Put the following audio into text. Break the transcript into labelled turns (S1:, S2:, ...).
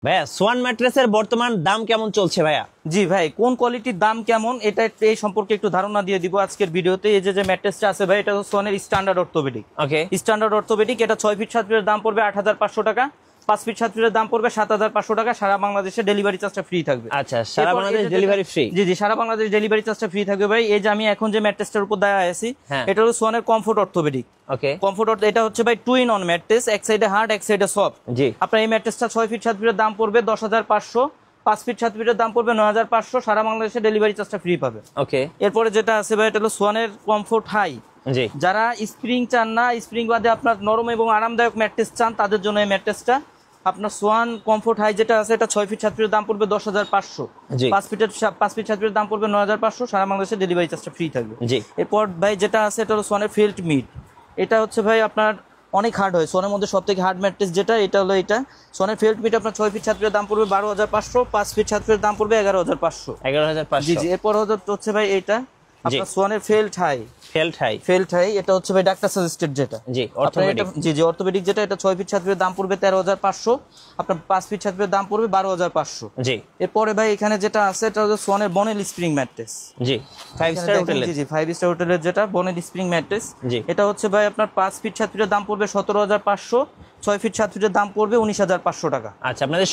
S1: ভাইয়া সোয়ান ম্যাট্রেসের বর্তমান দাম কেমন চলছে ভাইয়া?
S2: জি ভাই, কোন কোয়ালিটির দাম কেমন এটা এই সম্পর্কে একটু ধারণা দিয়ে দিব আজকের ভিডিওতে। এই যে ম্যাট্রেসটা আছে ভাই, এটা হচ্ছে সোনের স্ট্যান্ডার্ড অর্থোপেডিক।
S1: ওকে,
S2: স্ট্যান্ডার্ড অর্থোপেডিক, এটা 6 ফিট 7 ফিটের দাম পড়বে 8,500 টাকা, 5 ফিট 7 ফিটের দাম পড়বে 7,500 টাকা। সারা বাংলাদেশে ডেলিভারি চার্জটা ফ্রি থাকবে।
S1: আচ্ছা, সারা বাংলাদেশ ডেলিভারি ফ্রি?
S2: জি জি, সারা বাংলাদেশ ডেলিভারি চার্জটা ফ্রি থাকবে ভাই। এই যে আমি এখন যে ম্যাট্রেসটার উপর দাঁড়ায় আছি, এটা হলো সোনের কমফোর্ট অর্থোপেডিক।
S1: ওকে,
S2: কমফোর্ট এটা হচ্ছে ভাই 2 in 1 ম্যাট্রেস, এক সাইডে হার্ড এক সাইডে সফট।
S1: জি,
S2: আপনার এই ম্যাট্রেসটা 6 ফিট 7 ফিটের দাম পড়বে 10,500, 5 ফিট 7 ফিটের দাম পড়বে 9,500। সারা বাংলাদেশে ডেলিভারি চার্জটা ফ্রি পাবে।
S1: ওকে,
S2: এরপরে যেটা আছে ভাই, এটা হলো সোয়ানের কমফোর্ট হাই।
S1: জি,
S2: যারা স্প্রিং চান না, স্প্রিং বাদে আপনার নরম এবং আরামদায়ক ম্যাট্রেস চান, তাদের জন্য এই ম্যাট্রেসটা। আপনার সোয়ান কমফোর্ট হাই যেটা আছে, এটা 6 ফিট 7 ফিটের দাম পড়বে 10,500,
S1: জি,
S2: 5 ফিট 7 ফিটের দাম পড়বে 9,500। সারা বাংলাদেশে ডেলিভারি চার্জটা ফ্রি থাকবে।
S1: জি।
S2: এরপর ভাই যেটা আছে, এটা হলো সোয়ানের ফিল্ড মিড। এটা হচ্ছে ভাই আপনার অনেক হার্ড হয়, সোনের মধ্যে সব থেকে হার্ড ম্যাট্রেস যেটা, এটা হলো এটা সোনের ফিল্ড মিড। আপনার 6 ফিট 7 ফিটের দাম পড়বে 12,500, 5 ফিট 7 ফিটের দাম পড়বে 11,500।
S1: 11,500।
S2: জি জি। এরপর হচ্ছে ভাই এটা আপনার সোয়ানের ফেল্ট হাই। ফেল্ট হাই এটা হচ্ছে ভাই ডাক্তার সাজেস্টেড যেটা।
S1: জি,
S2: আপনার
S1: অর্থোপেডিক।
S2: জি জি, অর্থোপেডিক যেটা, এটা 6 ফিট 7 ফিটের দাম পড়বে 13,500, আপনার 5 ফিট 7 ফিটের দাম পড়বে 12,500।
S1: জি।
S2: এরপরে ভাই এখানে যেটা আছে, এটা হচ্ছে সোয়ানের বনেল স্প্রিং ম্যাট্রেস।
S1: জি, 5 স্টার হোটেলের।
S2: জি জি, 5 স্টার হোটেলের যেটা বনেল স্প্রিং ম্যাট্রেস।
S1: জি।
S2: এটা হচ্ছে ভাই আপনার 5 ফিট 7 ফিটের দাম পড়বে 17,500, 6 ফিট 7 ফিটের দাম পড়বে 19,500 টাকা।
S1: আচ্ছা, আপনাদের